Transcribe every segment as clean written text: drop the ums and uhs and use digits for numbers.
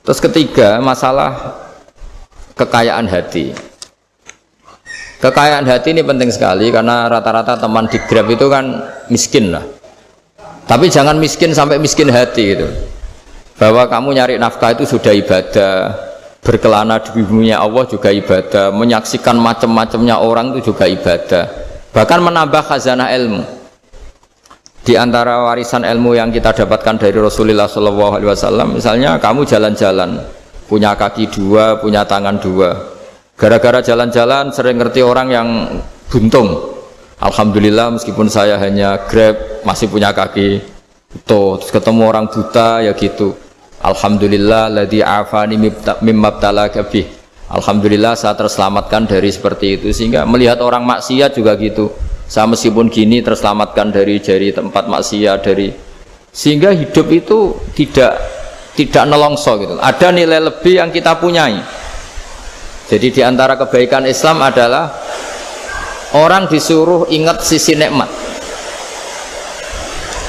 Terus ketiga, masalah kekayaan hati. Kekayaan hati ini penting sekali karena rata-rata teman di Grab itu kan miskin lah. Tapi jangan miskin sampai miskin hati gitu. Bahwa kamu nyari nafkah itu sudah ibadah, berkelana di buminya Allah juga ibadah, menyaksikan macam-macamnya orang itu juga ibadah. Bahkan menambah khazanah ilmu. Di antara warisan ilmu yang kita dapatkan dari Rasulullah SAW, misalnya kamu jalan-jalan, punya kaki dua, punya tangan dua. Gara-gara jalan-jalan sering ngerti orang yang buntung. Alhamdulillah meskipun saya hanya Grab masih punya kaki utuh. Terus ketemu orang buta ya gitu. Alhamdulillah ladzi afani mimma btalaka bih. Alhamdulillah saya terselamatkan dari seperti itu. Sehingga melihat orang maksiat juga gitu. Saya meskipun gini terselamatkan dari tempat maksiat dari. Sehingga hidup itu tidak nelongso gitu. Ada nilai lebih yang kita punyai. Jadi di antara kebaikan Islam adalah orang disuruh ingat sisi nikmat.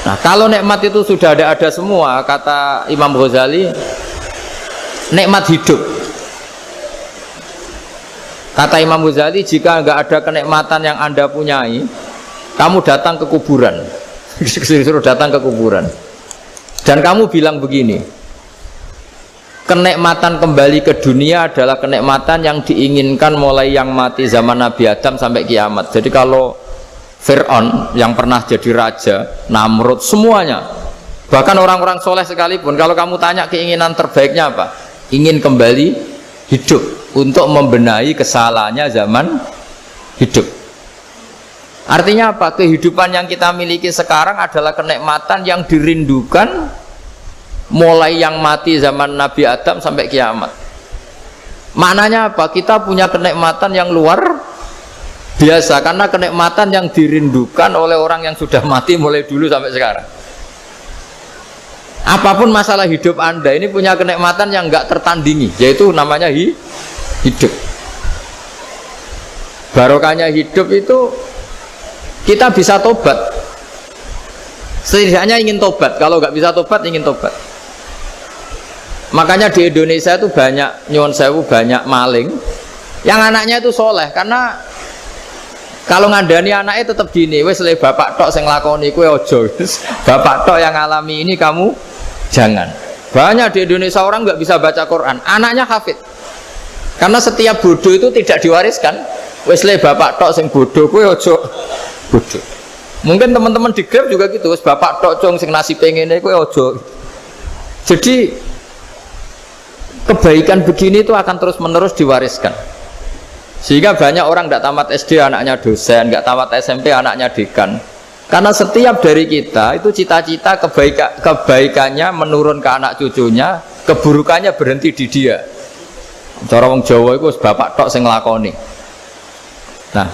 Nah, kalau nikmat itu sudah ada semua, kata Imam Ghazali, nikmat hidup. Kata Imam Ghazali, jika nggak ada kenikmatan yang Anda punyai, kamu datang ke kuburan. Disuruh datang ke kuburan. Dan kamu bilang begini, kenikmatan kembali ke dunia adalah kenikmatan yang diinginkan mulai yang mati zaman Nabi Adam sampai kiamat. Jadi kalau Fir'aun yang pernah jadi raja, Namrud, semuanya, bahkan orang-orang soleh sekalipun, kalau kamu tanya keinginan terbaiknya apa? Ingin kembali hidup untuk membenahi kesalahannya zaman hidup. Artinya apa? Kehidupan yang kita miliki sekarang adalah kenikmatan yang dirindukan mulai yang mati zaman Nabi Adam sampai kiamat. Maknanya apa? Kita punya kenikmatan yang luar biasa karena kenikmatan yang dirindukan oleh orang yang sudah mati mulai dulu sampai sekarang. Apapun masalah hidup Anda ini punya kenikmatan yang enggak tertandingi, yaitu namanya hidup. Barokahnya hidup itu kita bisa tobat. Setidaknya ingin tobat. Kalau nggak bisa tobat, ingin tobat. Makanya di Indonesia itu banyak nyuwun sewu, banyak maling yang anaknya itu soleh. Karena kalau ngandani anaknya tetap gini, wes le bapak tok sing lakoni kowe ojo. Bapak tok yang alami ini kamu jangan. Banyak di Indonesia orang nggak bisa baca Quran, anaknya hafid. Karena setiap bodoh itu tidak diwariskan. Wes le bapak tok sing bodoh kowe ojo bodoh. Mungkin teman-teman di Grab juga gitu, wes bapak tok cong sing nasi pengene kowe ojo. Jadi kebaikan begini itu akan terus-menerus diwariskan. Sehingga banyak orang tidak tamat SD anaknya dosen, nggak tamat SMP anaknya dekan. Karena setiap dari kita itu cita-cita kebaikannya menurun ke anak cucunya, keburukannya berhenti di dia. Cara wong Jawa itu bapak tok sing nglakoni. Nah,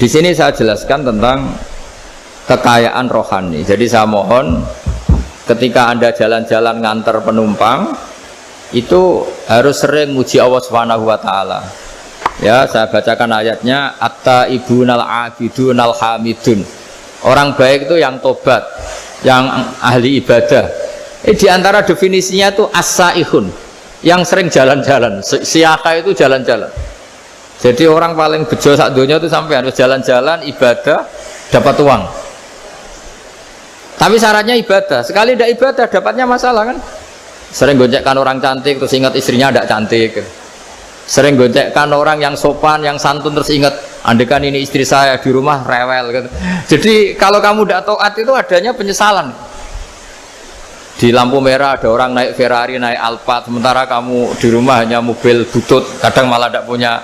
di sini saya jelaskan tentang kekayaan rohani. Jadi saya mohon ketika Anda jalan-jalan nganter penumpang itu harus sering muji Allah Subhanahu wa taala. Ya, saya bacakan ayatnya, at-taibunal abidunal hamidun. Orang baik itu yang tobat, yang ahli ibadah. Di antara definisinya itu as-saihun, yang sering jalan-jalan. Siaka itu jalan-jalan. Jadi orang paling bejo sak donya itu sampai harus jalan-jalan ibadah dapat uang. Tapi syaratnya ibadah. Sekali tidak ibadah dapatnya masalah kan? Sering goncekkan orang cantik terus ingat istrinya tidak cantik. Sering goncekkan orang yang sopan, yang santun terus ingat andekan ini istri saya di rumah rewel gitu. Jadi kalau kamu tidak taat itu adanya penyesalan. Di lampu merah ada orang naik Ferrari, naik Alphard, sementara kamu di rumah hanya mobil butut, kadang malah tidak punya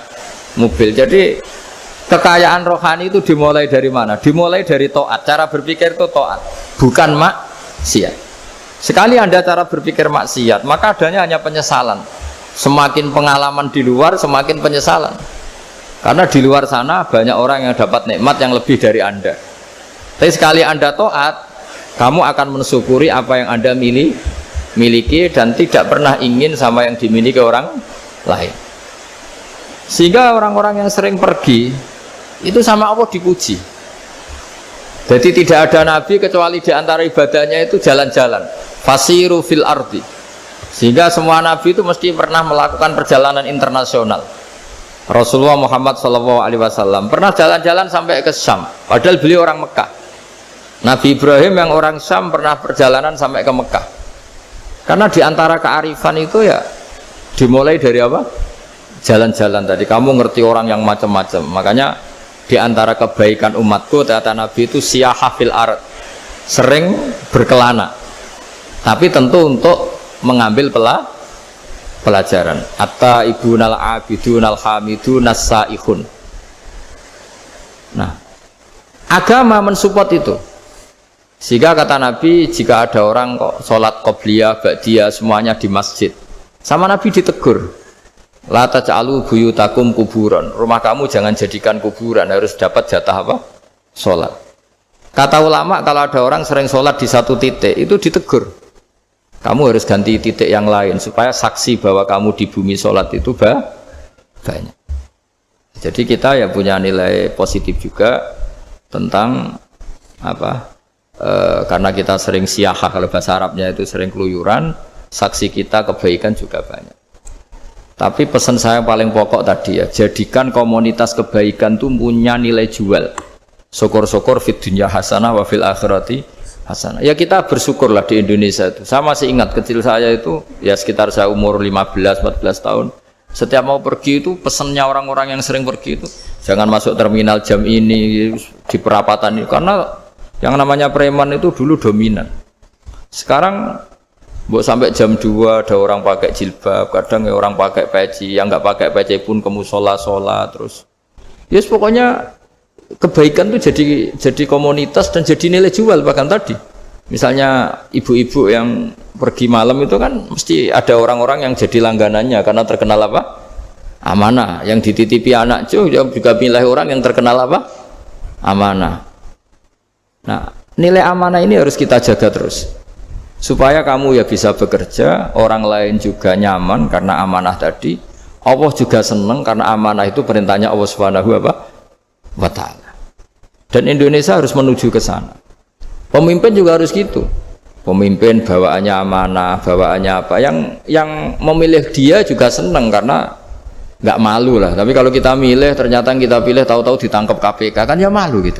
mobil. Jadi kekayaan rohani itu dimulai dari mana? Dimulai dari taat. Cara berpikir itu taat, bukan maksiat. Sekali Anda cara berpikir maksiat, maka adanya hanya penyesalan. Semakin pengalaman di luar, semakin penyesalan. Karena di luar sana banyak orang yang dapat nikmat yang lebih dari Anda. Tapi sekali Anda taat, kamu akan mensyukuri apa yang Anda miliki dan tidak pernah ingin sama yang dimiliki orang lain. Sehingga orang-orang yang sering pergi itu sama Allah dipuji. Jadi tidak ada nabi kecuali di antara ibadahnya itu jalan-jalan. Fasiru fil ardi. Sehingga semua nabi itu mesti pernah melakukan perjalanan internasional. Rasulullah Muhammad SAW pernah jalan-jalan sampai ke Syam, padahal beliau orang Mekah. Nabi Ibrahim yang orang Syam pernah perjalanan sampai ke Mekah. Karena diantara kearifan itu ya dimulai dari apa? Jalan-jalan tadi. Kamu ngerti orang yang macam-macam. Makanya diantara kebaikan umatku, kata Nabi itu siyahah fil ard, sering berkelana. Tapi tentu untuk mengambil pelajaran. Atta ibunal abidunal hamidun as-saihun. Nah, agama mensupport itu. Sehingga kata Nabi, jika ada orang kok sholat qobliyah, ba'diyah semuanya di masjid, sama Nabi ditegur, la taj'alu buyutakum kuburan, rumah kamu jangan jadikan kuburan, harus dapat jatah apa? Sholat. Kata ulama, kalau ada orang sering sholat di satu titik, itu ditegur, kamu harus ganti titik yang lain supaya saksi bahwa kamu di bumi sholat itu banyak. Jadi kita ya punya nilai positif juga tentang apa? Karena kita sering siyahah, kalau bahasa Arabnya itu sering keluyuran, saksi kita kebaikan juga banyak. Tapi pesan saya paling pokok tadi ya, jadikan komunitas kebaikan itu punya nilai jual. Syukur-syukur fid dunya hasanah wa fil akhirati hasanah. Ya kita bersyukurlah di Indonesia itu. Saya masih ingat kecil saya itu ya sekitar saya umur 15-14 tahun. Setiap mau pergi itu pesannya orang-orang yang sering pergi itu jangan masuk terminal jam ini di perapatan ini, karena yang namanya preman itu dulu dominan. Sekarang sampai jam 2 ada orang pakai jilbab, kadang ya orang pakai peci, yang nggak pakai peci pun ke musola sholat terus. Yes, pokoknya kebaikan itu jadi komunitas dan jadi nilai jual. Bahkan tadi misalnya ibu-ibu yang pergi malam itu kan mesti ada orang-orang yang jadi langganannya karena terkenal apa? Amanah. Yang dititipi anak juga milih orang yang terkenal apa? Amanah. Nah, nilai amanah ini harus kita jaga terus supaya kamu ya bisa bekerja, orang lain juga nyaman karena amanah tadi, Allah juga senang karena amanah itu perintahnya Allah Subhanahu wa ta'ala. Dan Indonesia harus menuju ke sana. Pemimpin juga harus gitu. Pemimpin bawaannya amanah, bawaannya apa, yang memilih dia juga senang karena nggak malu lah. Tapi kalau kita milih ternyata yang kita pilih tahu-tahu ditangkap KPK kan ya malu gitu.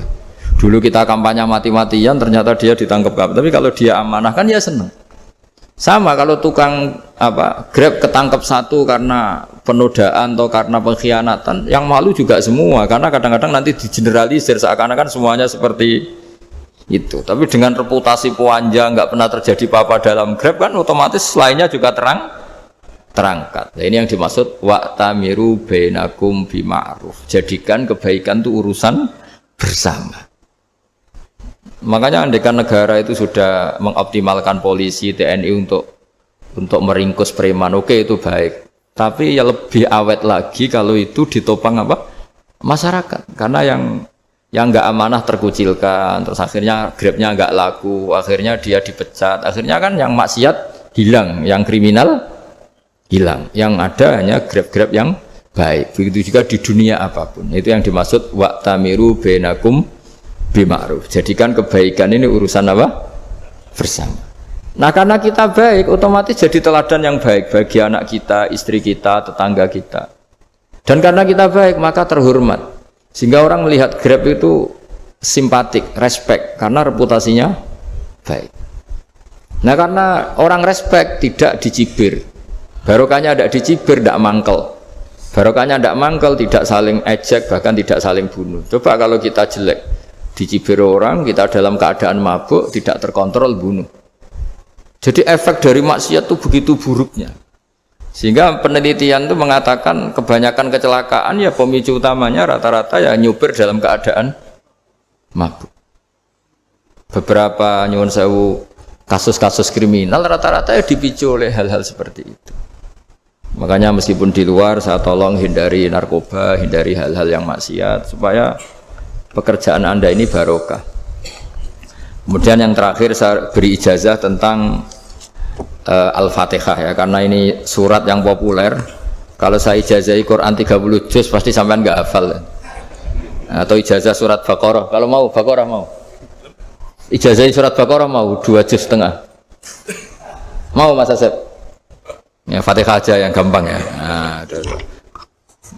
Dulu kita kampanye mati-matian, ternyata dia ditangkap KPK. Tapi kalau dia amanah kan ya senang. Sama kalau tukang Grab ketangkap satu karena penodaan atau karena pengkhianatan, yang malu juga semua. Karena kadang-kadang nanti digeneralisir seakan-akan semuanya seperti itu. Tapi dengan reputasi panjang, nggak pernah terjadi apa-apa dalam Grab kan otomatis lainnya juga terangkat. Nah, ini yang dimaksud wa'tamiru bainakum bima'ruf. Jadikan kebaikan itu urusan bersama. Makanya andekan negara itu sudah mengoptimalkan polisi, TNI untuk meringkus preman, oke itu baik. Tapi ya lebih awet lagi kalau itu ditopang masyarakat. Karena yang nggak amanah terkucilkan, terus akhirnya Grabnya nggak laku, akhirnya dia dipecat, akhirnya kan yang maksiat hilang, yang kriminal hilang, yang ada hanya Grab yang baik. Begitu juga di dunia apapun. Itu yang dimaksud wa'tamiru bainakum bima'ruf. Jadikan kebaikan ini urusan bersama. Nah, karena kita baik, otomatis jadi teladan yang baik bagi anak kita, istri kita, tetangga kita. Dan karena kita baik, maka terhormat. Sehingga orang melihat Grab itu simpatik, respect, karena reputasinya baik. Nah, karena orang respect tidak dicibir. Barokahnya tidak dicibir, tidak mangkel. Barokahnya tidak mangkel, tidak saling ejek, bahkan tidak saling bunuh. Coba kalau kita jelek, dicibir orang, kita dalam keadaan mabuk, tidak terkontrol, bunuh. Jadi efek dari maksiat itu begitu buruknya. Sehingga penelitian itu mengatakan kebanyakan kecelakaan ya pemicu utamanya rata-rata ya nyupir dalam keadaan mabuk. Beberapa nyuwun sewu kasus-kasus kriminal rata-rata ya dipicu oleh hal-hal seperti itu. Makanya meskipun di luar saya tolong hindari narkoba, hindari hal-hal yang maksiat supaya pekerjaan Anda ini barokah. Kemudian yang terakhir saya beri ijazah tentang Al-Fatihah ya, karena ini surat yang populer. Kalau saya ijazahi Quran 30 juz pasti sampean nggak hafal. Atau ijazah surat Baqarah, kalau mau Baqarah mau. Ijazahi surat Baqarah mau 2 juz setengah. Mau Mas Asep? Ya Fatihah aja yang gampang ya. Nah,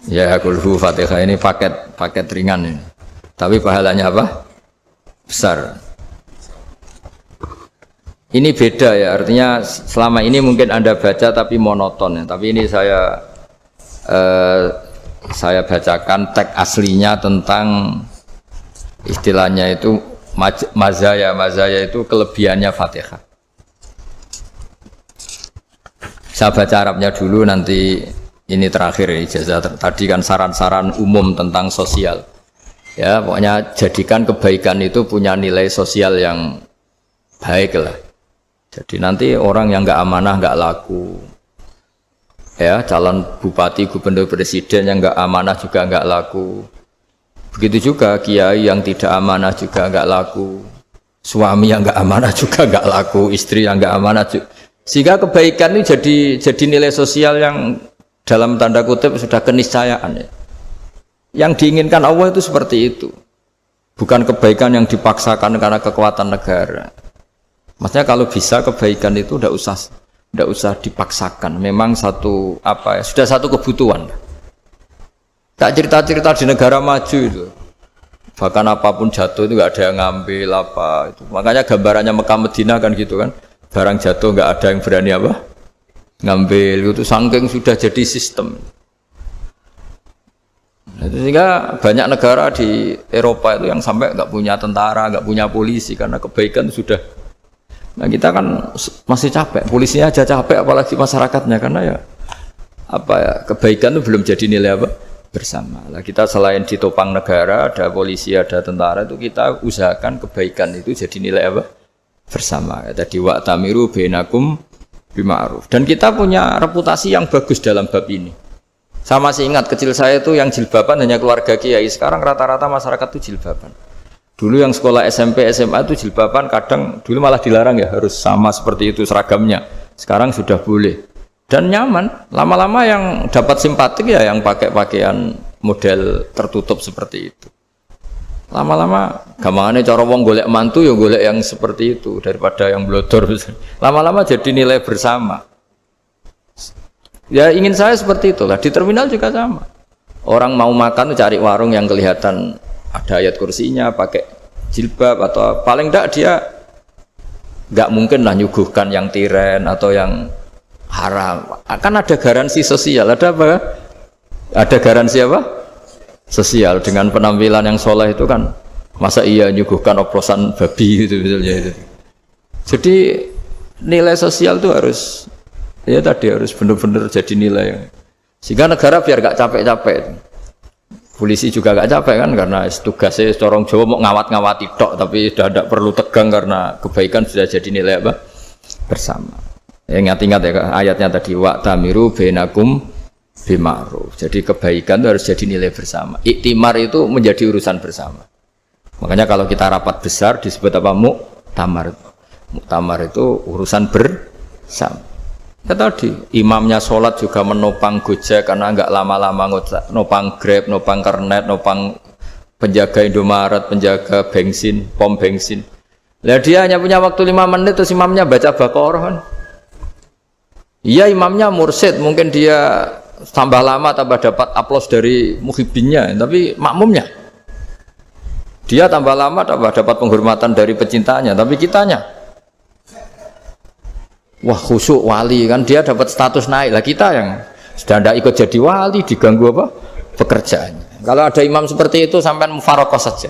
ya kulhu Fatihah ini paket ringan ini. Tapi pahalanya apa? Besar. Ini beda ya, artinya selama ini mungkin Anda baca tapi monoton ya. Tapi ini saya bacakan teks aslinya tentang istilahnya itu mazaya itu kelebihannya Fatihah. Saya baca Arabnya dulu, nanti ini terakhir ijazah. Tadi kan saran-saran umum tentang sosial. Ya, pokoknya jadikan kebaikan itu punya nilai sosial yang baik lah. Jadi nanti orang yang nggak amanah nggak laku. Ya, calon bupati, gubernur, presiden yang nggak amanah juga nggak laku. Begitu juga kiai yang tidak amanah juga nggak laku. Suami yang nggak amanah juga nggak laku. Istri yang nggak amanah juga. Sehingga kebaikan ini jadi nilai sosial yang dalam tanda kutip sudah keniscayaan ya. Yang diinginkan Allah itu seperti itu. Bukan kebaikan yang dipaksakan karena kekuatan negara. Maksudnya kalau bisa kebaikan itu tidak usah dipaksakan. Memang sudah satu kebutuhan. Tak cerita-cerita di negara maju itu. Bahkan apapun jatuh itu nggak ada yang ngambil apa itu. Makanya gambarannya Mekah Medina kan gitu kan. Barang jatuh nggak ada yang berani apa ngambil, itu saking sudah jadi sistem. Sehingga banyak negara di Eropa itu yang sampai nggak punya tentara, nggak punya polisi karena kebaikan sudah. Nah kita kan masih capek, polisinya aja capek, apalagi masyarakatnya, karena ya kebaikan itu belum jadi nilai apa bersama. Nah, kita selain ditopang negara, ada polisi, ada tentara, itu kita usahakan kebaikan itu jadi nilai apa bersama. Tadi wa'tamiru bainakum bima'ruf. Dan kita punya reputasi yang bagus dalam bab ini. Saya masih ingat kecil saya itu yang jilbaban hanya keluarga kiai. Sekarang rata-rata masyarakat itu jilbaban. Dulu yang sekolah SMP, SMA itu jilbaban kadang dulu malah dilarang ya, harus sama seperti itu seragamnya. Sekarang sudah boleh. Dan nyaman. Lama-lama yang dapat simpatik ya yang pakai pakaian model tertutup seperti itu. Lama-lama gampangane cara wong golek mantu ya golek yang seperti itu daripada yang blodor. Lama-lama jadi nilai bersama. Ya ingin saya seperti itulah. Di terminal juga sama. Orang mau makan cari warung yang kelihatan ada ayat kursinya, pakai jilbab, atau paling tidak dia nggak mungkin lah nyuguhkan yang tiren atau yang haram. Akan ada garansi sosial. Ada apa? Ada garansi apa? Sosial. Dengan penampilan yang soleh itu kan, masa iya nyuguhkan oplosan babi gitu misalnya itu. Jadi nilai sosial itu harus harus benar-benar jadi nilai. Sehingga negara biar gak capek-capek. Polisi juga gak capek kan, karena tugasnya corong Jawa mau ngawat-ngawati tok, tapi sudah tidak perlu tegang karena kebaikan sudah jadi nilai apa bersama. Ingat-ingat ya ayatnya tadi, wa'tamiru bainakum bima'ruf. Jadi kebaikan itu harus jadi nilai bersama. Iktimar itu menjadi urusan bersama. Makanya kalau kita rapat besar disebut apa? Muktamar. Muktamar itu urusan bersama. Ya tadi, imamnya sholat juga menopang Gojek karena enggak lama-lama nopang Grab, nopang Kernet, nopang penjaga Indomaret, penjaga bensin, pom bensin. Lah dia hanya punya waktu 5 menit terus imamnya baca Baqarah kan. Iya imamnya mursyid, mungkin dia tambah lama tambah dapat aplaus dari muhibbinnya, tapi makmumnya dia tambah lama tambah dapat penghormatan dari pecintanya, tapi kitanya wah khusyuk wali kan, dia dapat status naik lah, kita yang sudah tidak ikut jadi wali diganggu apa pekerjaannya. Kalau ada imam seperti itu sampai mufaroqah saja,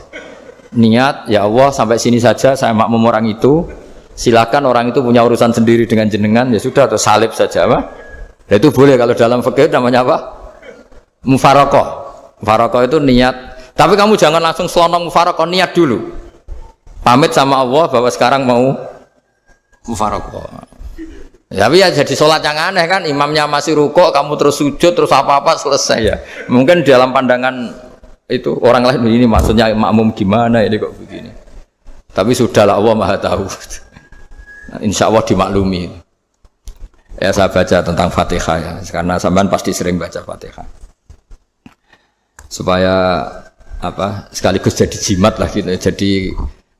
niat ya Allah sampai sini saja saya makmum orang itu, silakan orang itu punya urusan sendiri dengan jenengan ya sudah, atau salib saja apa. Nah, itu boleh kalau dalam fikih namanya apa? Mufaroqah. Mufaroqah itu niat, tapi kamu jangan langsung selonong mufaroqah, niat dulu pamit sama Allah bahwa sekarang mau mufaroqah. Tapi ya jadi sholat yang aneh kan, imamnya masih rukuk, kamu terus sujud, terus apa-apa selesai ya. Mungkin dalam pandangan itu orang lain ini maksudnya makmum gimana ini kok begini. Tapi sudahlah Allah Maha tahu. Insya Allah dimaklumi. Ya saya baca tentang Fatihah ya, karena sampean pasti sering baca Fatihah. Supaya apa sekaligus jadi jimat lah gitu. Jadi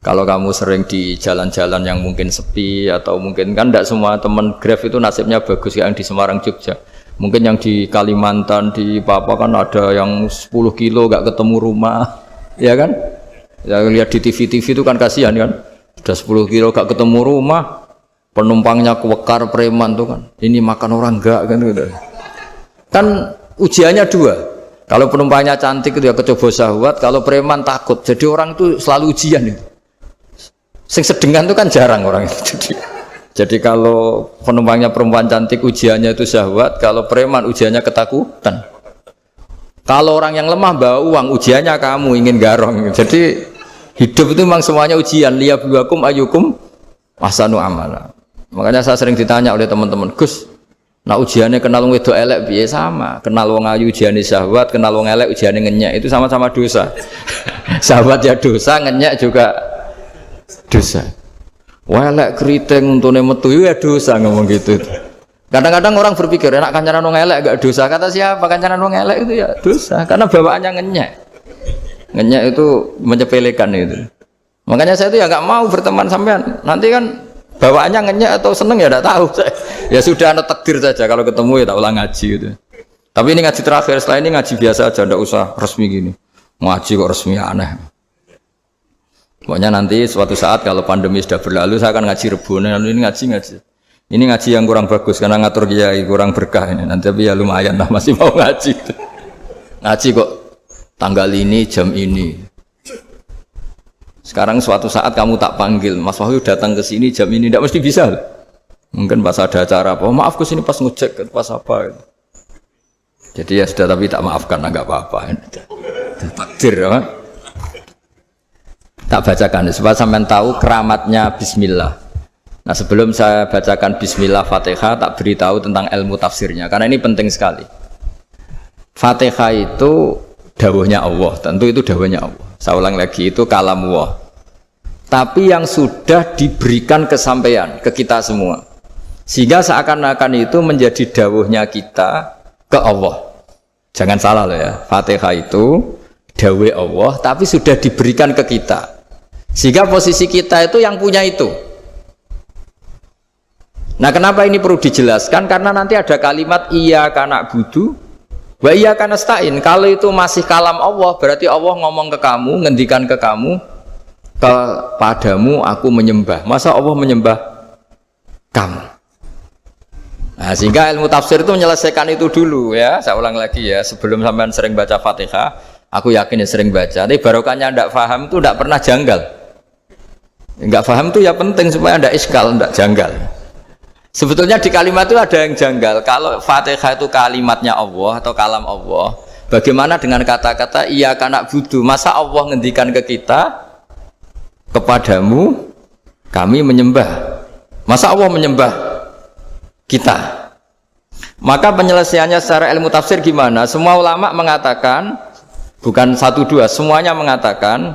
Kalau kamu sering di jalan-jalan yang mungkin sepi atau mungkin kan tidak semua teman Grab itu nasibnya bagus kayak yang di Semarang Jogja. Mungkin yang di Kalimantan di Papua kan ada yang 10 kilo gak ketemu rumah, ya kan? Ya lihat di TV-TV itu kan kasihan kan. Sudah 10 kilo gak ketemu rumah, penumpangnya kewekar preman tuh kan. Ini makan orang enggak kan gitu. Kan ujiannya dua. Kalau penumpangnya cantik itu ya kecoba syahwat, kalau preman takut. Jadi orang itu selalu ujian itu. Sing sedengan itu kan jarang orang itu. Jadi kalau penumpangnya perempuan cantik ujiannya itu syahwat, kalau preman ujiannya ketakutan. Kalau orang yang lemah bawa uang ujiannya kamu ingin garong. Jadi hidup itu memang semuanya ujian. Liyabluwakum ayyukum ahsanu amala. Makanya saya sering ditanya oleh teman-teman, Gus, nah ujiannya kenal wong wedok elek piye? Sama. Kenal wong ayu ujiannya syahwat, kenal wong elek ujiannya ngenyek, itu sama-sama dosa. Syahwat ya dosa, ngenyek juga dosa. Welek keriting untune metu ya dosa ngomong gitu. Kadang-kadang orang berpikir enak kancanan wong elek gak dosa. Kata siapa kancanan wong elek itu ya dosa karena bawaannya ngenyek. Ngenyek itu menyepelekan itu. Makanya saya itu ya nggak mau berteman sampean. Nanti kan bawaannya ngenyek atau seneng ya tidak tahu. Ya sudah ada takdir saja kalau ketemu ya tak ulang ngaji gitu. Tapi ini ngaji terakhir, setelah ini ngaji biasa aja, tidak usah resmi gini. Ngaji kok resmi aneh. Pokoknya nanti suatu saat kalau pandemi sudah berlalu saya akan ngaji Rebone. Ini ngaji. Ini ngaji yang kurang bagus karena ngatur kiai kurang berkah ini. Nanti tapi ya lumayan lah masih mau ngaji. Ngaji kok tanggal ini jam ini. Sekarang suatu saat kamu tak panggil, Mas Wahyu datang ke sini jam ini, tidak mesti bisa. Mungkin pas ada acara apa, oh, maaf ke sini pas ngecek pas apa. Jadi ya sudah tapi tak maafkan enggak apa-apa. Takdir ya. Tak bacakan supaya sampean tahu keramatnya bismillah. Nah, sebelum saya bacakan bismillah Fatihah, tak beritahu tentang ilmu tafsirnya karena ini penting sekali. Fatihah itu dawuhnya Allah, tentu itu dawuhnya Allah. Saya ulang lagi, itu kalam Allah. Tapi yang sudah diberikan kesampaian ke kita semua. Sehingga seakan-akan itu menjadi dawuhnya kita ke Allah. Jangan salah loh ya. Fatihah itu dawuh Allah tapi sudah diberikan ke kita. Sehingga posisi kita itu yang punya itu. Nah, kenapa ini perlu dijelaskan? Karena nanti ada kalimat iyyaka na'budu wa iyyaka nasta'in. Kalau itu masih kalam Allah, berarti Allah ngomong ke kamu, ngendikan ke kamu, kepadamu aku menyembah. Masa Allah menyembah kamu? Nah, sehingga ilmu tafsir itu menyelesaikan itu dulu ya. Saya ulang lagi ya, sebelum sampean sering baca Fatihah, aku yakin ya sering baca. Tapi barokahnya tidak paham itu tidak pernah janggal. Enggak paham itu ya penting supaya tidak iskal, tidak janggal. Sebetulnya di kalimat itu ada yang janggal. Kalau Fatihah itu kalimatnya Allah atau kalam Allah, bagaimana dengan kata-kata iyyaka na'budu? Masa Allah ngendikan ke kita, kepadamu kami menyembah? Masa Allah menyembah kita? Maka penyelesaiannya secara ilmu tafsir gimana? Semua ulama mengatakan, bukan satu dua, semuanya mengatakan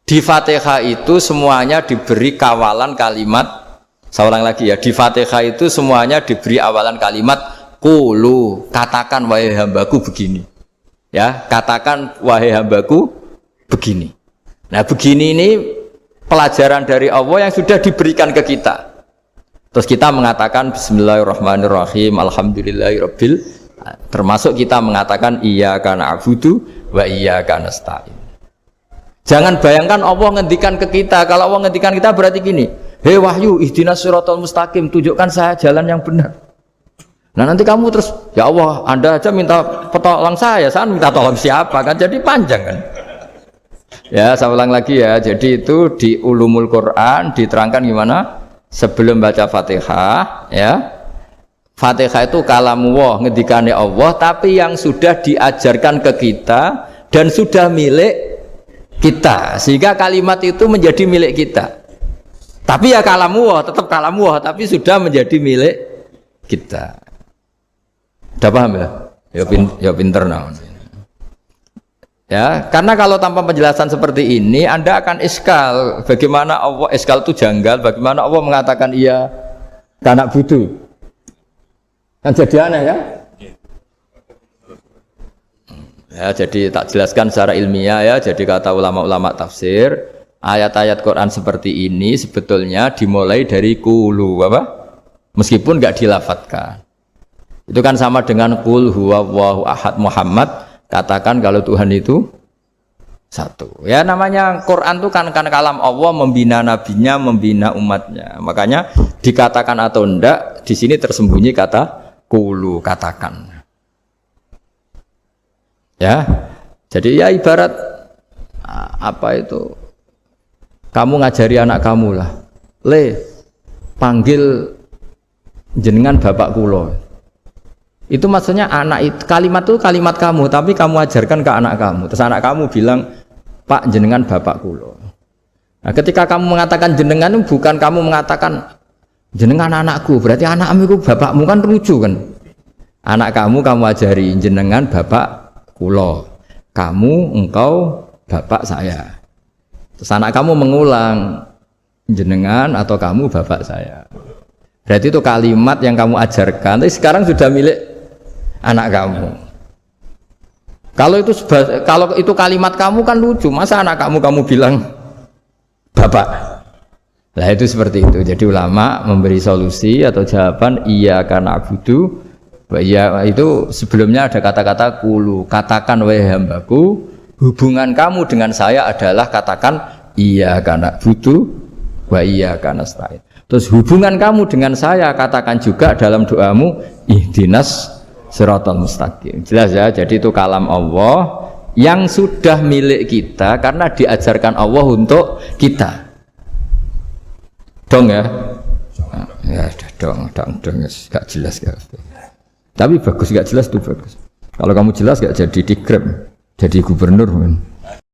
di Fatihah itu semuanya diberi kawalan kalimat. Saya ulang lagi ya, di Fatihah itu semuanya diberi awalan kalimat qulu, katakan wahai hambaku begini. Ya, katakan wahai hambaku begini. Nah, begini ini pelajaran dari Allah yang sudah diberikan ke kita. Terus kita mengatakan bismillahirrahmanirrahim, alhamdulillahirabbil, termasuk kita mengatakan iyyaka na'budu wa iyyaka nasta'in. Jangan bayangkan Allah ngendikan ke kita. Kalau Allah ngendikan kita berarti gini, hei Wahyu, ihdinas siratal mustaqim, tunjukkan saya jalan yang benar. Nah, nanti kamu terus, ya Allah, Anda aja minta tolong saya minta tolong siapa kan? Jadi panjang kan? Ya, saya ulang lagi ya. Jadi itu di Ulumul Quran diterangkan gimana? Sebelum baca Fatihah, ya. Fatihah itu kalamullah, ngendikane Allah, tapi yang sudah diajarkan ke kita dan sudah milik kita, sehingga kalimat itu menjadi milik kita. Tapi ya kalamullah, tetap kalamullah, tapi sudah menjadi milik kita. Udah paham ya? Ya pinter naon. Ya, karena kalau tanpa penjelasan seperti ini, Anda akan iskal. Bagaimana Allah, iskal itu janggal. Bagaimana Allah mengatakan iya karena butuh? Kan jadi aneh ya? Ya, jadi tak jelaskan secara ilmiah ya. Jadi kata ulama-ulama tafsir, ayat-ayat Quran seperti ini sebetulnya dimulai dari qulu apa? Meskipun enggak dilafatkan. Itu kan sama dengan qul huwallahu ahad Muhammad, katakan kalau Tuhan itu satu. Ya namanya Quran itu kan kalam Allah, membina nabinya, membina umatnya. Makanya dikatakan atau enggak di sini tersembunyi kata qulu, katakan. Ya. Jadi ya ibarat apa itu? Kamu ngajari anak kamu lah, le panggil jenengan bapak kulo. Itu maksudnya anak itu kalimat kamu, tapi kamu ajarkan ke anak kamu. Terus anak kamu bilang Pak jenengan bapak kulo. Nah, ketika kamu mengatakan jenengan bukan kamu mengatakan jenengan anakku, berarti anakmu itu bapakmu kan lucu kan? Anak kamu ajari jenengan bapak kulo, kamu engkau bapak saya. Terus anak kamu mengulang jenengan atau kamu bapak saya. Berarti itu kalimat yang kamu ajarkan, tapi sekarang sudah milik anak kamu. Kalau itu kalimat kamu kan lucu, masa anak kamu bilang bapak? Nah itu seperti itu. Jadi ulama memberi solusi atau jawaban iyyaka na'budu wa iya, itu sebelumnya ada kata-kata qulu, katakan wahai hambaku, hubungan kamu dengan saya adalah katakan iyyaka na'budu wa iyyaka nasta'in. Terus hubungan kamu dengan saya katakan juga dalam doamu ihdinas siratal mustaqim. Jelas ya, jadi itu kalam Allah yang sudah milik kita karena diajarkan Allah untuk kita. Dong ya? Ya dong, gak jelas gak. Tapi bagus, gak jelas itu bagus. Kalau kamu jelas gak jadi digrab, jadi gubernur.